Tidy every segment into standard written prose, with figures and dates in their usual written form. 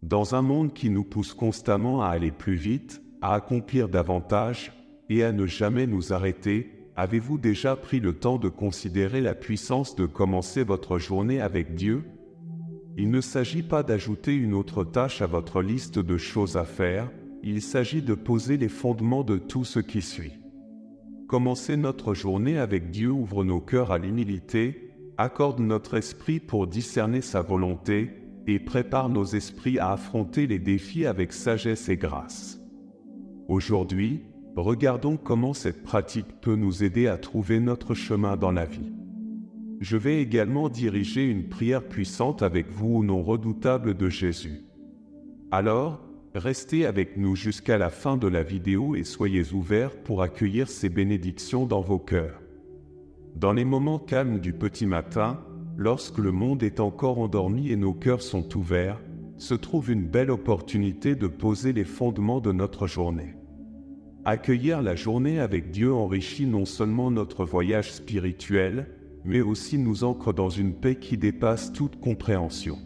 Dans un monde qui nous pousse constamment à aller plus vite, à accomplir davantage et à ne jamais nous arrêter, avez-vous déjà pris le temps de considérer la puissance de commencer votre journée avec Dieu? Il ne s'agit pas d'ajouter une autre tâche à votre liste de choses à faire, il s'agit de poser les fondements de tout ce qui suit. Commencer notre journée avec Dieu ouvre nos cœurs à l'humilité, accorde notre esprit pour discerner sa volonté et prépare nos esprits à affronter les défis avec sagesse et grâce. Aujourd'hui, regardons comment cette pratique peut nous aider à trouver notre chemin dans la vie. Je vais également diriger une prière puissante avec vous au nom redoutable de Jésus. Alors, restez avec nous jusqu'à la fin de la vidéo et soyez ouverts pour accueillir ces bénédictions dans vos cœurs. Dans les moments calmes du petit matin, lorsque le monde est encore endormi et nos cœurs sont ouverts, se trouve une belle opportunité de poser les fondements de notre journée. Accueillir la journée avec Dieu enrichit non seulement notre voyage spirituel, mais aussi nous ancre dans une paix qui dépasse toute compréhension.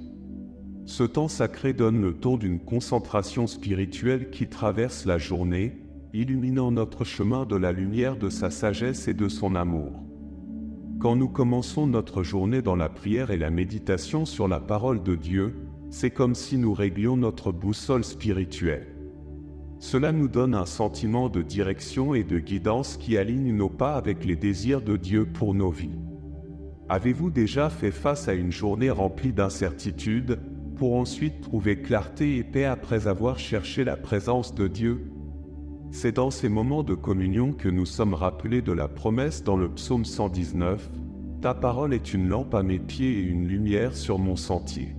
Ce temps sacré donne le ton d'une concentration spirituelle qui traverse la journée, illuminant notre chemin de la lumière de sa sagesse et de son amour. Quand nous commençons notre journée dans la prière et la méditation sur la parole de Dieu, c'est comme si nous réglions notre boussole spirituelle. Cela nous donne un sentiment de direction et de guidance qui aligne nos pas avec les désirs de Dieu pour nos vies. Avez-vous déjà fait face à une journée remplie d'incertitudes, pour ensuite trouver clarté et paix après avoir cherché la présence de Dieu? C'est dans ces moments de communion que nous sommes rappelés de la promesse dans le psaume 119 « Ta parole est une lampe à mes pieds et une lumière sur mon sentier ».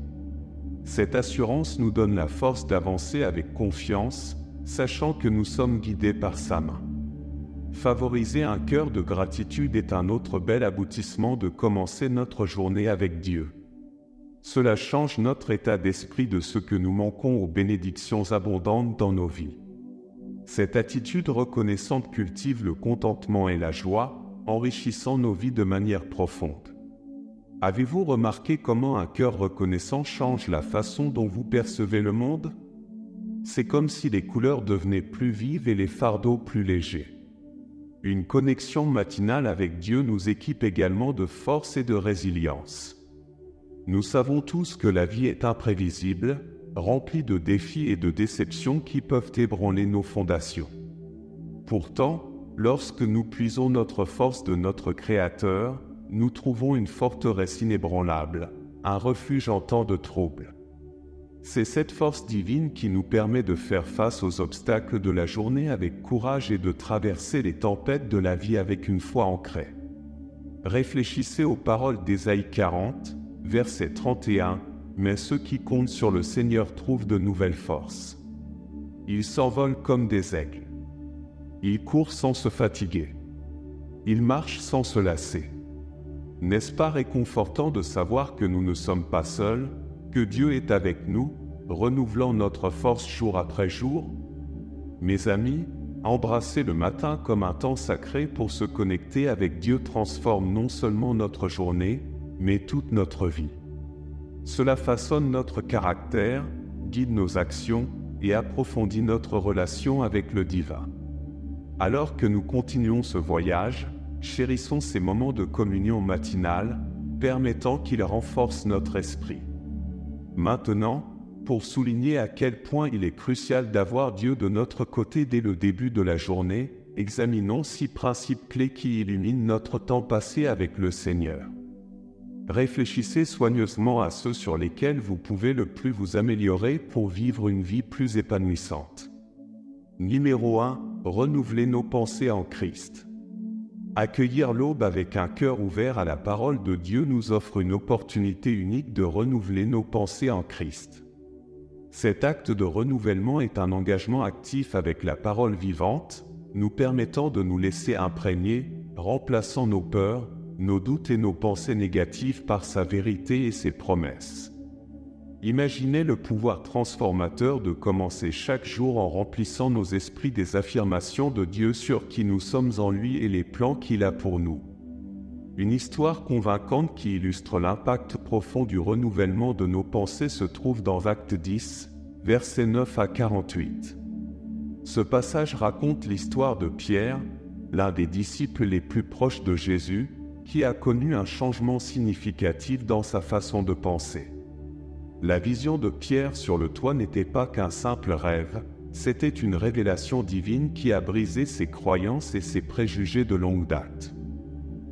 Cette assurance nous donne la force d'avancer avec confiance, sachant que nous sommes guidés par sa main. Favoriser un cœur de gratitude est un autre bel aboutissement de commencer notre journée avec Dieu. Cela change notre état d'esprit de ce que nous manquons aux bénédictions abondantes dans nos vies. Cette attitude reconnaissante cultive le contentement et la joie, enrichissant nos vies de manière profonde. Avez-vous remarqué comment un cœur reconnaissant change la façon dont vous percevez le monde? C'est comme si les couleurs devenaient plus vives et les fardeaux plus légers. Une connexion matinale avec Dieu nous équipe également de force et de résilience. Nous savons tous que la vie est imprévisible, remplie de défis et de déceptions qui peuvent ébranler nos fondations. Pourtant, lorsque nous puisons notre force de notre Créateur, nous trouvons une forteresse inébranlable, un refuge en temps de trouble. C'est cette force divine qui nous permet de faire face aux obstacles de la journée avec courage et de traverser les tempêtes de la vie avec une foi ancrée. Réfléchissez aux paroles d'Ésaïe 40, verset 31, « Mais ceux qui comptent sur le Seigneur trouvent de nouvelles forces. Ils s'envolent comme des aigles. Ils courent sans se fatiguer. Ils marchent sans se lasser. » N'est-ce pas réconfortant de savoir que nous ne sommes pas seuls, que Dieu est avec nous, renouvelant notre force jour après jour? Mes amis, embrasser le matin comme un temps sacré pour se connecter avec Dieu transforme non seulement notre journée, mais toute notre vie. Cela façonne notre caractère, guide nos actions et approfondit notre relation avec le divin. Alors que nous continuons ce voyage, chérissons ces moments de communion matinale, permettant qu'ils renforcent notre esprit. Maintenant, pour souligner à quel point il est crucial d'avoir Dieu de notre côté dès le début de la journée, examinons 6 principes clés qui illuminent notre temps passé avec le Seigneur. Réfléchissez soigneusement à ceux sur lesquels vous pouvez le plus vous améliorer pour vivre une vie plus épanouissante. Numéro 1. Renouveler nos pensées en Christ. Accueillir l'aube avec un cœur ouvert à la parole de Dieu nous offre une opportunité unique de renouveler nos pensées en Christ. Cet acte de renouvellement est un engagement actif avec la parole vivante, nous permettant de nous laisser imprégner, remplaçant nos peurs, nos doutes et nos pensées négatives par sa vérité et ses promesses. Imaginez le pouvoir transformateur de commencer chaque jour en remplissant nos esprits des affirmations de Dieu sur qui nous sommes en lui et les plans qu'il a pour nous. Une histoire convaincante qui illustre l'impact profond du renouvellement de nos pensées se trouve dans Actes 10, versets 9 à 48. Ce passage raconte l'histoire de Pierre, l'un des disciples les plus proches de Jésus, qui a connu un changement significatif dans sa façon de penser. La vision de Pierre sur le toit n'était pas qu'un simple rêve, c'était une révélation divine qui a brisé ses croyances et ses préjugés de longue date.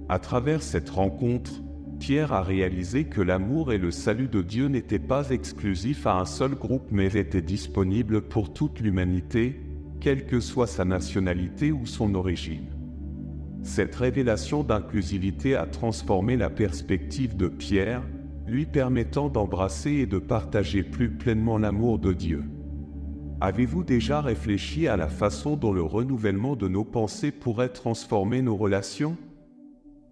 À travers cette rencontre, Pierre a réalisé que l'amour et le salut de Dieu n'étaient pas exclusifs à un seul groupe mais étaient disponibles pour toute l'humanité, quelle que soit sa nationalité ou son origine. Cette révélation d'inclusivité a transformé la perspective de Pierre, lui permettant d'embrasser et de partager plus pleinement l'amour de Dieu. Avez-vous déjà réfléchi à la façon dont le renouvellement de nos pensées pourrait transformer nos relations?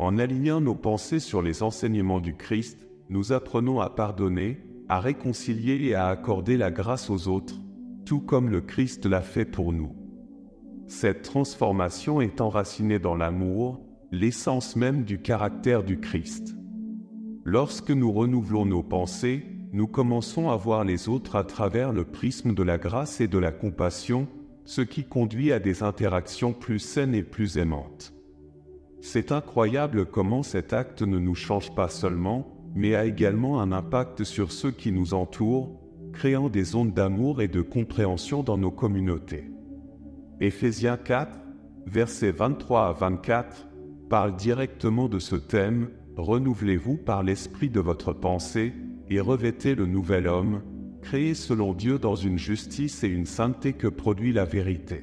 En alignant nos pensées sur les enseignements du Christ, nous apprenons à pardonner, à réconcilier et à accorder la grâce aux autres, tout comme le Christ l'a fait pour nous. Cette transformation est enracinée dans l'amour, l'essence même du caractère du Christ. Lorsque nous renouvelons nos pensées, nous commençons à voir les autres à travers le prisme de la grâce et de la compassion, ce qui conduit à des interactions plus saines et plus aimantes. C'est incroyable comment cet acte ne nous change pas seulement, mais a également un impact sur ceux qui nous entourent, créant des ondes d'amour et de compréhension dans nos communautés. Éphésiens 4, versets 23 à 24, parle directement de ce thème « Renouvelez-vous par l'esprit de votre pensée et revêtez le nouvel homme, créé selon Dieu dans une justice et une sainteté que produit la vérité. »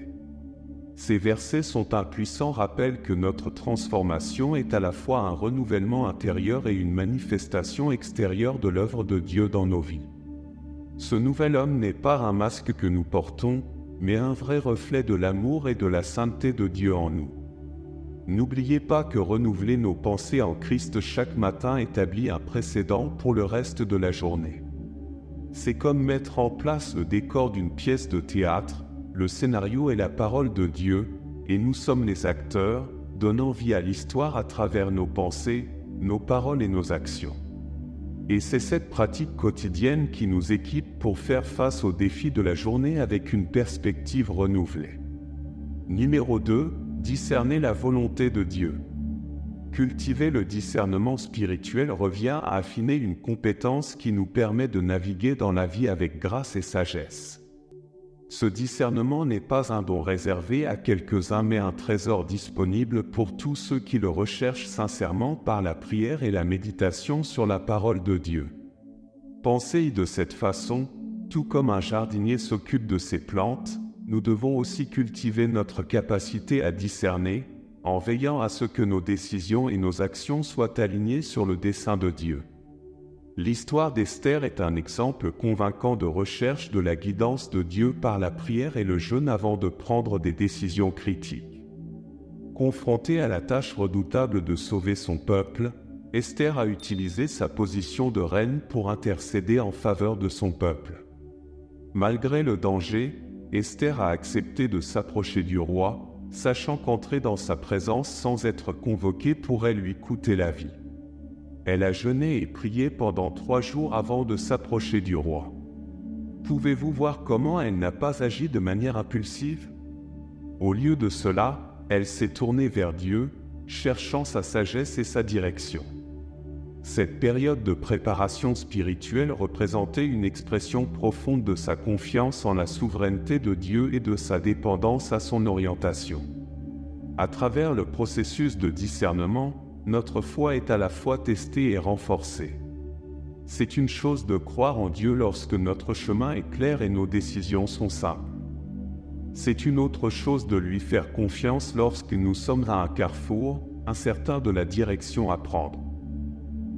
Ces versets sont un puissant rappel que notre transformation est à la fois un renouvellement intérieur et une manifestation extérieure de l'œuvre de Dieu dans nos vies. Ce nouvel homme n'est pas un masque que nous portons, mais un vrai reflet de l'amour et de la sainteté de Dieu en nous. N'oubliez pas que renouveler nos pensées en Christ chaque matin établit un précédent pour le reste de la journée. C'est comme mettre en place le décor d'une pièce de théâtre, le scénario est la parole de Dieu, et nous sommes les acteurs, donnant vie à l'histoire à travers nos pensées, nos paroles et nos actions. Et c'est cette pratique quotidienne qui nous équipe pour faire face aux défis de la journée avec une perspective renouvelée. Numéro 2, discerner la volonté de Dieu. Cultiver le discernement spirituel revient à affiner une compétence qui nous permet de naviguer dans la vie avec grâce et sagesse. Ce discernement n'est pas un don réservé à quelques-uns mais un trésor disponible pour tous ceux qui le recherchent sincèrement par la prière et la méditation sur la parole de Dieu. Pensez de cette façon, tout comme un jardinier s'occupe de ses plantes, nous devons aussi cultiver notre capacité à discerner, en veillant à ce que nos décisions et nos actions soient alignées sur le dessein de Dieu. L'histoire d'Esther est un exemple convaincant de recherche de la guidance de Dieu par la prière et le jeûne avant de prendre des décisions critiques. Confrontée à la tâche redoutable de sauver son peuple, Esther a utilisé sa position de reine pour intercéder en faveur de son peuple. Malgré le danger, Esther a accepté de s'approcher du roi, sachant qu'entrer dans sa présence sans être convoquée pourrait lui coûter la vie. Elle a jeûné et prié pendant 3 jours avant de s'approcher du roi. Pouvez-vous voir comment elle n'a pas agi de manière impulsive? Au lieu de cela, elle s'est tournée vers Dieu, cherchant sa sagesse et sa direction. Cette période de préparation spirituelle représentait une expression profonde de sa confiance en la souveraineté de Dieu et de sa dépendance à son orientation. À travers le processus de discernement, notre foi est à la fois testée et renforcée. C'est une chose de croire en Dieu lorsque notre chemin est clair et nos décisions sont simples. C'est une autre chose de lui faire confiance lorsque nous sommes à un carrefour, incertains de la direction à prendre.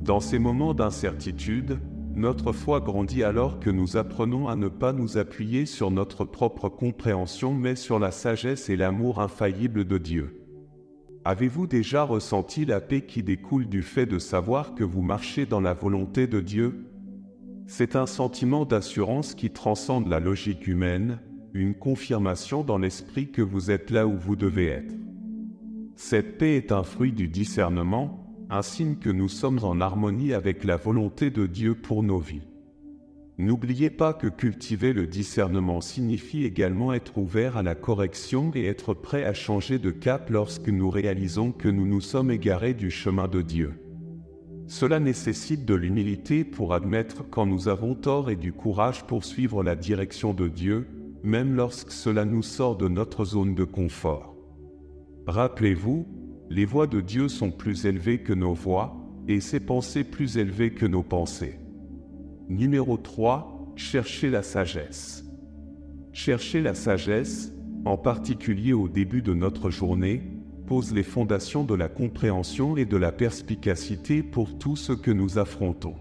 Dans ces moments d'incertitude, notre foi grandit alors que nous apprenons à ne pas nous appuyer sur notre propre compréhension mais sur la sagesse et l'amour infaillible de Dieu. Avez-vous déjà ressenti la paix qui découle du fait de savoir que vous marchez dans la volonté de Dieu? C'est un sentiment d'assurance qui transcende la logique humaine, une confirmation dans l'esprit que vous êtes là où vous devez être. Cette paix est un fruit du discernement, un signe que nous sommes en harmonie avec la volonté de Dieu pour nos vies. N'oubliez pas que cultiver le discernement signifie également être ouvert à la correction et être prêt à changer de cap lorsque nous réalisons que nous nous sommes égarés du chemin de Dieu. Cela nécessite de l'humilité pour admettre quand nous avons tort et du courage pour suivre la direction de Dieu, même lorsque cela nous sort de notre zone de confort. Rappelez-vous, les voies de Dieu sont plus élevées que nos voies, et ses pensées plus élevées que nos pensées. Numéro 3, cherchez la sagesse. Chercher la sagesse, en particulier au début de notre journée, pose les fondations de la compréhension et de la perspicacité pour tout ce que nous affrontons.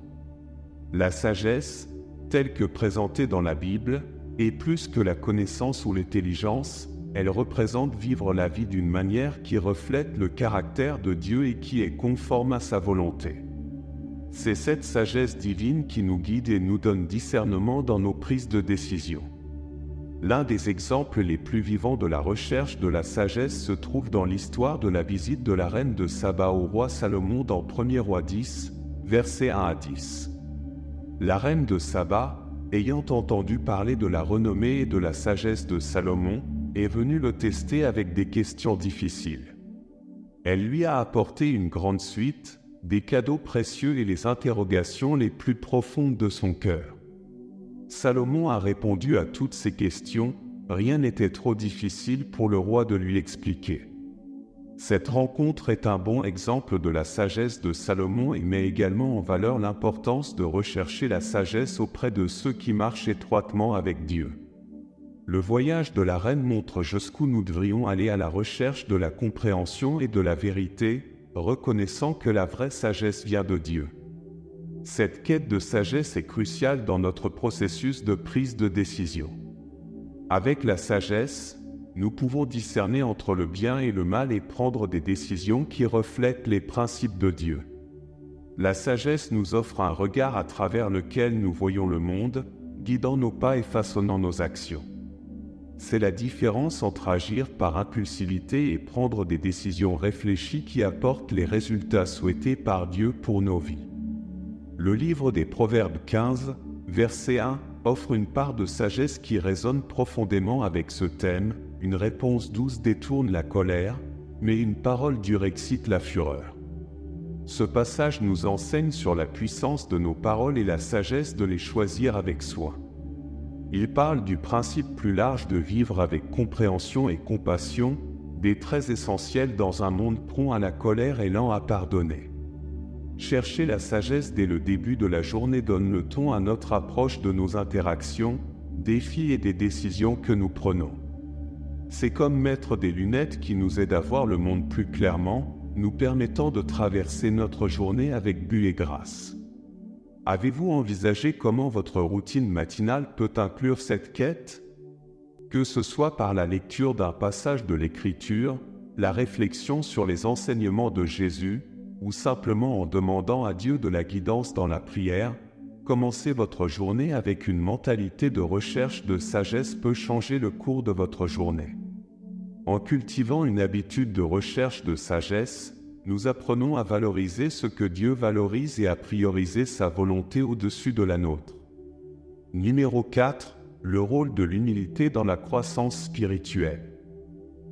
La sagesse, telle que présentée dans la Bible, est plus que la connaissance ou l'intelligence, elle représente vivre la vie d'une manière qui reflète le caractère de Dieu et qui est conforme à sa volonté. C'est cette sagesse divine qui nous guide et nous donne discernement dans nos prises de décision. L'un des exemples les plus vivants de la recherche de la sagesse se trouve dans l'histoire de la visite de la reine de Saba au roi Salomon dans 1er Roi 10, versets 1 à 10. La reine de Saba, ayant entendu parler de la renommée et de la sagesse de Salomon, est venue le tester avec des questions difficiles. Elle lui a apporté une grande suite, des cadeaux précieux et les interrogations les plus profondes de son cœur. Salomon a répondu à toutes ces questions, rien n'était trop difficile pour le roi de lui expliquer. Cette rencontre est un bon exemple de la sagesse de Salomon et met également en valeur l'importance de rechercher la sagesse auprès de ceux qui marchent étroitement avec Dieu. Le voyage de la reine montre jusqu'où nous devrions aller à la recherche de la compréhension et de la vérité, reconnaissant que la vraie sagesse vient de Dieu. Cette quête de sagesse est cruciale dans notre processus de prise de décision. Avec la sagesse, nous pouvons discerner entre le bien et le mal et prendre des décisions qui reflètent les principes de Dieu. La sagesse nous offre un regard à travers lequel nous voyons le monde, guidant nos pas et façonnant nos actions. C'est la différence entre agir par impulsivité et prendre des décisions réfléchies qui apportent les résultats souhaités par Dieu pour nos vies. Le livre des Proverbes 15, verset 1, offre une part de sagesse qui résonne profondément avec ce thème. Une réponse douce détourne la colère, mais une parole dure excite la fureur. Ce passage nous enseigne sur la puissance de nos paroles et la sagesse de les choisir avec soin. Il parle du principe plus large de vivre avec compréhension et compassion, des traits essentiels dans un monde prompt à la colère et lent à pardonner. Chercher la sagesse dès le début de la journée donne le ton à notre approche de nos interactions, défis et des décisions que nous prenons. C'est comme mettre des lunettes qui nous aident à voir le monde plus clairement, nous permettant de traverser notre journée avec but et grâce. Avez-vous envisagé comment votre routine matinale peut inclure cette quête? Que ce soit par la lecture d'un passage de l'Écriture, la réflexion sur les enseignements de Jésus, ou simplement en demandant à Dieu de la guidance dans la prière, commencer votre journée avec une mentalité de recherche de sagesse peut changer le cours de votre journée. En cultivant une habitude de recherche de sagesse, nous apprenons à valoriser ce que Dieu valorise et à prioriser sa volonté au-dessus de la nôtre. Numéro 4. Le rôle de l'humilité dans la croissance spirituelle.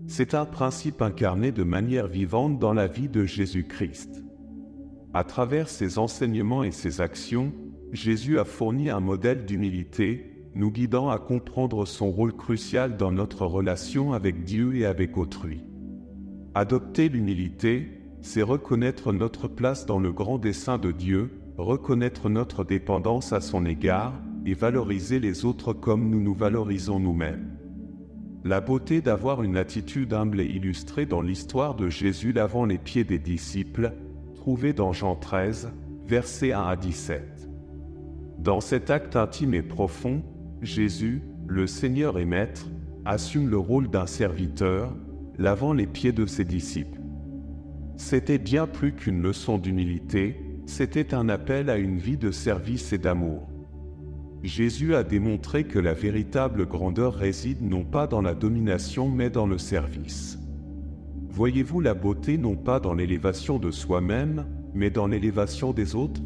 C'est un principe incarné de manière vivante dans la vie de Jésus-Christ. À travers ses enseignements et ses actions, Jésus a fourni un modèle d'humilité, nous guidant à comprendre son rôle crucial dans notre relation avec Dieu et avec autrui. Adopter l'humilité, c'est reconnaître notre place dans le grand dessein de Dieu, reconnaître notre dépendance à son égard et valoriser les autres comme nous nous valorisons nous-mêmes. La beauté d'avoir une attitude humble est illustrée dans l'histoire de Jésus lavant les pieds des disciples, trouvée dans Jean 13, versets 1 à 17. Dans cet acte intime et profond, Jésus, le Seigneur et Maître, assume le rôle d'un serviteur, lavant les pieds de ses disciples. C'était bien plus qu'une leçon d'humilité, c'était un appel à une vie de service et d'amour. Jésus a démontré que la véritable grandeur réside non pas dans la domination mais dans le service. Voyez-vous la beauté non pas dans l'élévation de soi-même, mais dans l'élévation des autres?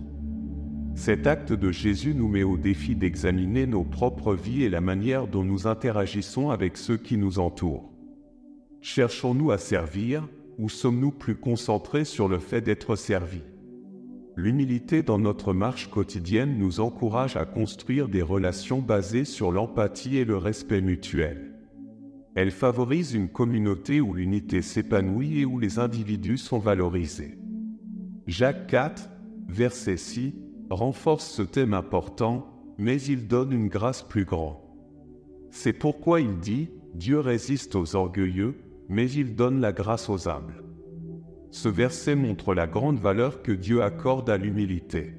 Cet acte de Jésus nous met au défi d'examiner nos propres vies et la manière dont nous interagissons avec ceux qui nous entourent. Cherchons-nous à servir ou sommes-nous plus concentrés sur le fait d'être servis? L'humilité dans notre marche quotidienne nous encourage à construire des relations basées sur l'empathie et le respect mutuel. Elle favorise une communauté où l'unité s'épanouit et où les individus sont valorisés. Jacques 4, verset 6, renforce ce thème important, mais il donne une grâce plus grande. C'est pourquoi il dit « Dieu résiste aux orgueilleux, mais il donne la grâce aux humbles ». Ce verset montre la grande valeur que Dieu accorde à l'humilité.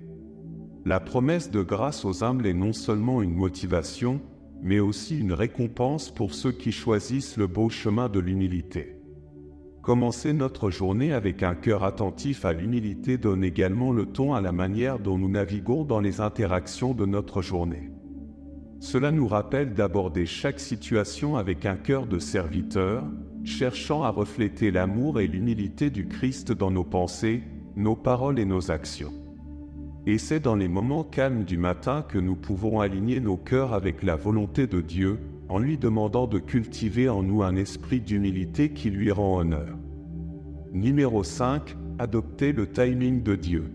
La promesse de grâce aux humbles est non seulement une motivation, mais aussi une récompense pour ceux qui choisissent le beau chemin de l'humilité. Commencer notre journée avec un cœur attentif à l'humilité donne également le ton à la manière dont nous naviguons dans les interactions de notre journée. Cela nous rappelle d'aborder chaque situation avec un cœur de serviteur, cherchant à refléter l'amour et l'humilité du Christ dans nos pensées, nos paroles et nos actions. Et c'est dans les moments calmes du matin que nous pouvons aligner nos cœurs avec la volonté de Dieu, en lui demandant de cultiver en nous un esprit d'humilité qui lui rend honneur. Numéro 5. Adopter le timing de Dieu.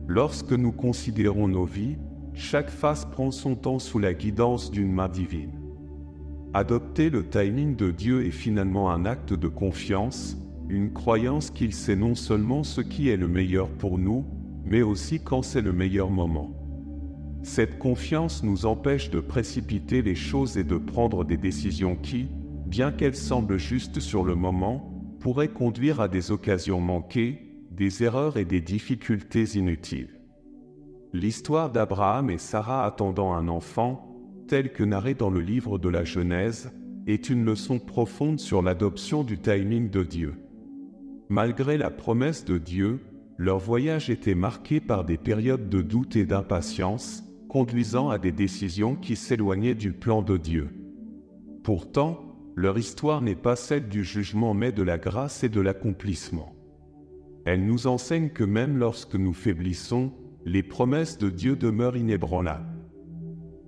Lorsque nous considérons nos vies, chaque phase prend son temps sous la guidance d'une main divine. Adopter le timing de Dieu est finalement un acte de confiance, une croyance qu'il sait non seulement ce qui est le meilleur pour nous, mais aussi quand c'est le meilleur moment. Cette confiance nous empêche de précipiter les choses et de prendre des décisions qui, bien qu'elles semblent justes sur le moment, pourraient conduire à des occasions manquées, des erreurs et des difficultés inutiles. L'histoire d'Abraham et Sarah attendant un enfant, telle que narrée dans le livre de la Genèse, est une leçon profonde sur l'adoption du timing de Dieu. Malgré la promesse de Dieu, leur voyage était marqué par des périodes de doute et d'impatience, conduisant à des décisions qui s'éloignaient du plan de Dieu. Pourtant, leur histoire n'est pas celle du jugement mais de la grâce et de l'accomplissement. Elle nous enseigne que même lorsque nous faiblissons, les promesses de Dieu demeurent inébranlables.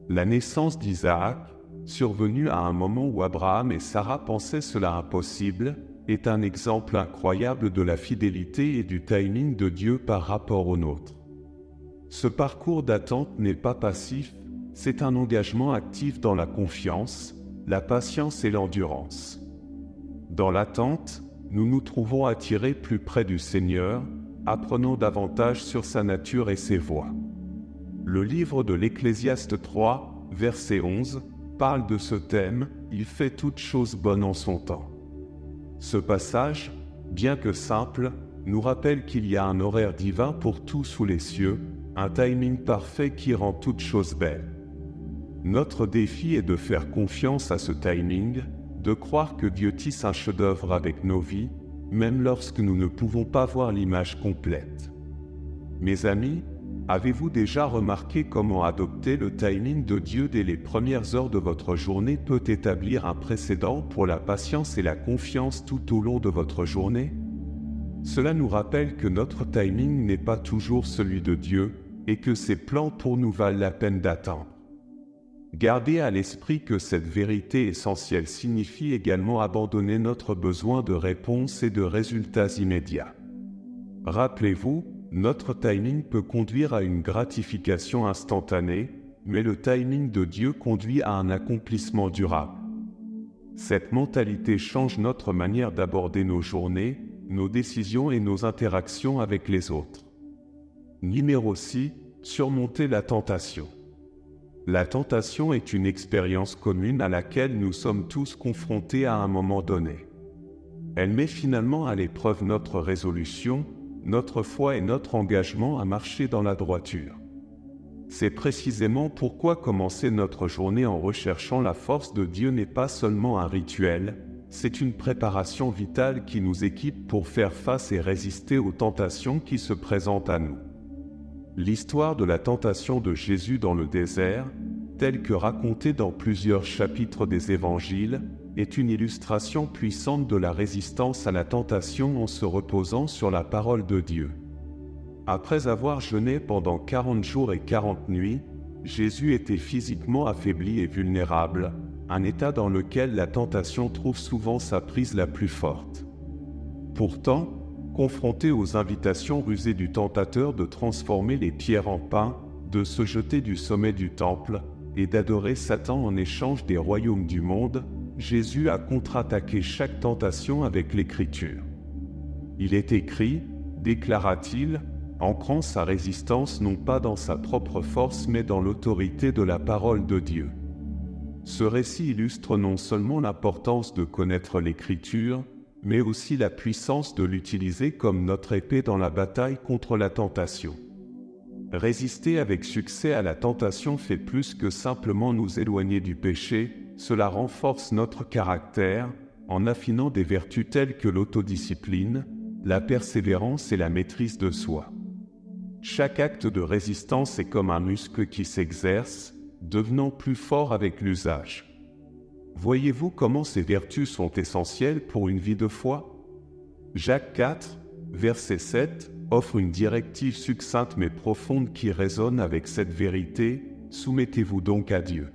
La naissance d'Isaac, survenue à un moment où Abraham et Sarah pensaient cela impossible, est un exemple incroyable de la fidélité et du timing de Dieu par rapport au nôtre. Ce parcours d'attente n'est pas passif, c'est un engagement actif dans la confiance, la patience et l'endurance. Dans l'attente, nous nous trouvons attirés plus près du Seigneur, apprenant davantage sur sa nature et ses voies. Le livre de l'Ecclésiaste 3, verset 11, parle de ce thème « Il fait toutes choses bonnes en son temps ». Ce passage, bien que simple, nous rappelle qu'il y a un horaire divin pour tout sous les cieux, un timing parfait qui rend toutes choses belles. Notre défi est de faire confiance à ce timing, de croire que Dieu tisse un chef-d'œuvre avec nos vies, même lorsque nous ne pouvons pas voir l'image complète. Mes amis, avez-vous déjà remarqué comment adopter le timing de Dieu dès les premières heures de votre journée peut établir un précédent pour la patience et la confiance tout au long de votre journée? Cela nous rappelle que notre timing n'est pas toujours celui de Dieu et que ses plans pour nous valent la peine d'attendre. Gardez à l'esprit que cette vérité essentielle signifie également abandonner notre besoin de réponses et de résultats immédiats. Rappelez-vous, notre timing peut conduire à une gratification instantanée, mais le timing de Dieu conduit à un accomplissement durable. Cette mentalité change notre manière d'aborder nos journées, nos décisions et nos interactions avec les autres. Numéro 6. Surmonter la tentation. La tentation est une expérience commune à laquelle nous sommes tous confrontés à un moment donné. Elle met finalement à l'épreuve notre résolution, notre foi et notre engagement à marcher dans la droiture. C'est précisément pourquoi commencer notre journée en recherchant la force de Dieu n'est pas seulement un rituel, c'est une préparation vitale qui nous équipe pour faire face et résister aux tentations qui se présentent à nous. L'histoire de la tentation de Jésus dans le désert, telle que racontée dans plusieurs chapitres des évangiles, est une illustration puissante de la résistance à la tentation en se reposant sur la parole de Dieu. Après avoir jeûné pendant 40 jours et 40 nuits, Jésus était physiquement affaibli et vulnérable, un état dans lequel la tentation trouve souvent sa prise la plus forte. Pourtant, confronté aux invitations rusées du tentateur de transformer les pierres en pain, de se jeter du sommet du temple et d'adorer Satan en échange des royaumes du monde, Jésus a contre-attaqué chaque tentation avec l'Écriture. Il est écrit, déclara-t-il, ancrant sa résistance non pas dans sa propre force mais dans l'autorité de la parole de Dieu. Ce récit illustre non seulement l'importance de connaître l'Écriture, mais aussi la puissance de l'utiliser comme notre épée dans la bataille contre la tentation. Résister avec succès à la tentation fait plus que simplement nous éloigner du péché, cela renforce notre caractère, en affinant des vertus telles que l'autodiscipline, la persévérance et la maîtrise de soi. Chaque acte de résistance est comme un muscle qui s'exerce, devenant plus fort avec l'usage. Voyez-vous comment ces vertus sont essentielles pour une vie de foi? Jacques 4, verset 7, offre une directive succincte mais profonde qui résonne avec cette vérité: soumettez-vous donc à Dieu.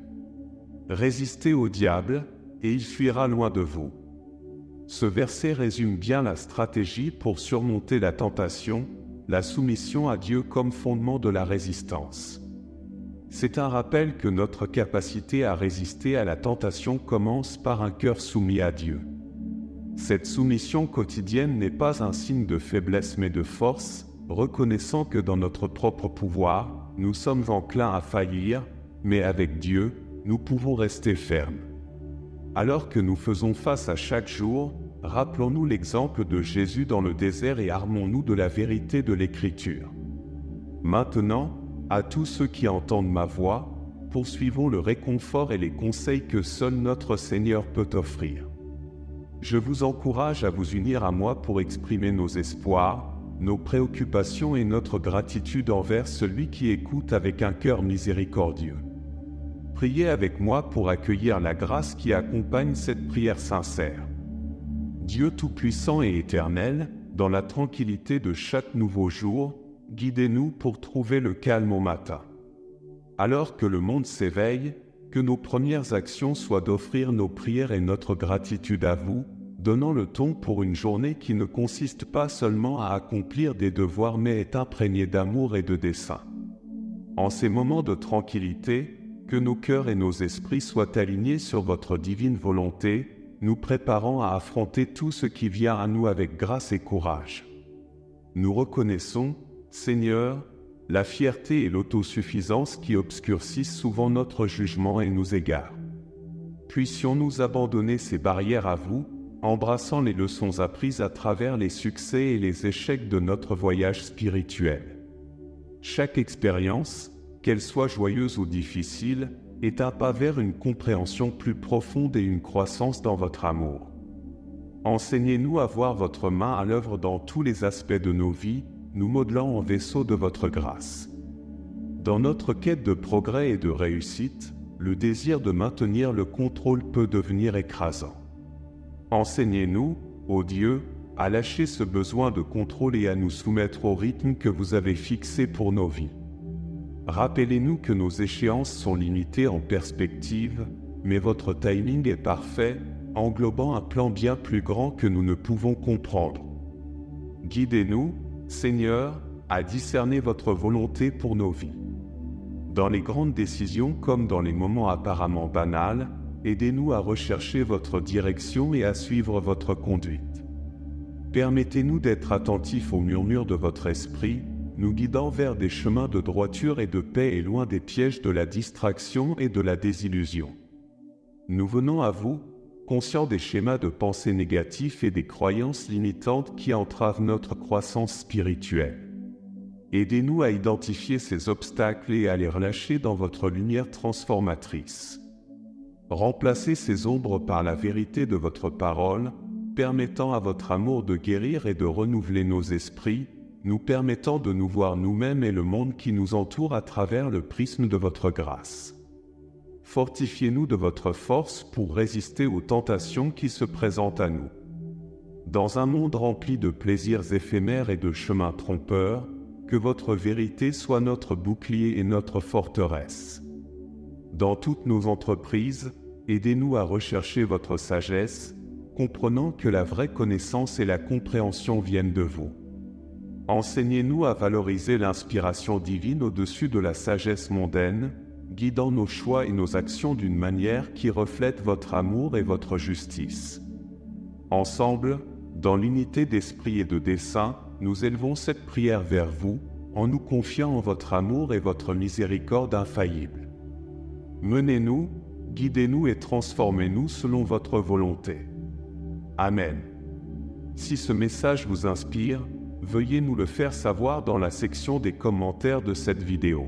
Résistez au diable, et il fuira loin de vous. Ce verset résume bien la stratégie pour surmonter la tentation, la soumission à Dieu comme fondement de la résistance. C'est un rappel que notre capacité à résister à la tentation commence par un cœur soumis à Dieu. Cette soumission quotidienne n'est pas un signe de faiblesse mais de force, reconnaissant que dans notre propre pouvoir, nous sommes enclins à faillir, mais avec Dieu, nous pouvons rester fermes. Alors que nous faisons face à chaque jour, rappelons-nous l'exemple de Jésus dans le désert et armons-nous de la vérité de l'Écriture. Maintenant, à tous ceux qui entendent ma voix, poursuivons le réconfort et les conseils que seul notre Seigneur peut offrir. Je vous encourage à vous unir à moi pour exprimer nos espoirs, nos préoccupations et notre gratitude envers celui qui écoute avec un cœur miséricordieux. Priez avec moi pour accueillir la grâce qui accompagne cette prière sincère. Dieu Tout-Puissant et Éternel, dans la tranquillité de chaque nouveau jour, guidez-nous pour trouver le calme au matin. Alors que le monde s'éveille, que nos premières actions soient d'offrir nos prières et notre gratitude à vous, donnant le ton pour une journée qui ne consiste pas seulement à accomplir des devoirs mais est imprégnée d'amour et de dessein. En ces moments de tranquillité, que nos cœurs et nos esprits soient alignés sur votre divine volonté, nous préparant à affronter tout ce qui vient à nous avec grâce et courage. Nous reconnaissons, Seigneur, la fierté et l'autosuffisance qui obscurcissent souvent notre jugement et nous égarent. Puissions-nous abandonner ces barrières à vous, embrassant les leçons apprises à travers les succès et les échecs de notre voyage spirituel. Chaque expérience, qu'elle soit joyeuse ou difficile, est un pas vers une compréhension plus profonde et une croissance dans votre amour. Enseignez-nous à voir votre main à l'œuvre dans tous les aspects de nos vies, nous modelant en vaisseau de votre grâce. Dans notre quête de progrès et de réussite, le désir de maintenir le contrôle peut devenir écrasant. Enseignez-nous, ô Dieu, à lâcher ce besoin de contrôle et à nous soumettre au rythme que vous avez fixé pour nos vies. Rappelez-nous que nos échéances sont limitées en perspective, mais votre timing est parfait, englobant un plan bien plus grand que nous ne pouvons comprendre. Guidez-nous, Seigneur, à discerner votre volonté pour nos vies. Dans les grandes décisions comme dans les moments apparemment banals, aidez-nous à rechercher votre direction et à suivre votre conduite. Permettez-nous d'être attentifs aux murmures de votre esprit, nous guidant vers des chemins de droiture et de paix et loin des pièges de la distraction et de la désillusion. Nous venons à vous, conscients des schémas de pensée négatifs et des croyances limitantes qui entravent notre croissance spirituelle. Aidez-nous à identifier ces obstacles et à les relâcher dans votre lumière transformatrice. Remplacez ces ombres par la vérité de votre parole, permettant à votre amour de guérir et de renouveler nos esprits, nous permettant de nous voir nous-mêmes et le monde qui nous entoure à travers le prisme de votre grâce. Fortifiez-nous de votre force pour résister aux tentations qui se présentent à nous. Dans un monde rempli de plaisirs éphémères et de chemins trompeurs, Que votre vérité soit notre bouclier et notre forteresse. Dans toutes nos entreprises, aidez-nous à rechercher votre sagesse, comprenant que la vraie connaissance et la compréhension viennent de vous. Enseignez-nous à valoriser l'inspiration divine au-dessus de la sagesse mondaine, guidant nos choix et nos actions d'une manière qui reflète votre amour et votre justice. Ensemble, dans l'unité d'esprit et de dessein, nous élevons cette prière vers vous, en nous confiant en votre amour et votre miséricorde infaillible. Menez-nous, guidez-nous et transformez-nous selon votre volonté. Amen. Si ce message vous inspire, veuillez nous le faire savoir dans la section des commentaires de cette vidéo.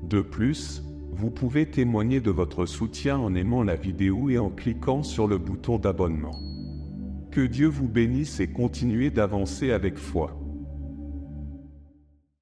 De plus, vous pouvez témoigner de votre soutien en aimant la vidéo et en cliquant sur le bouton d'abonnement. Que Dieu vous bénisse et continuez d'avancer avec foi.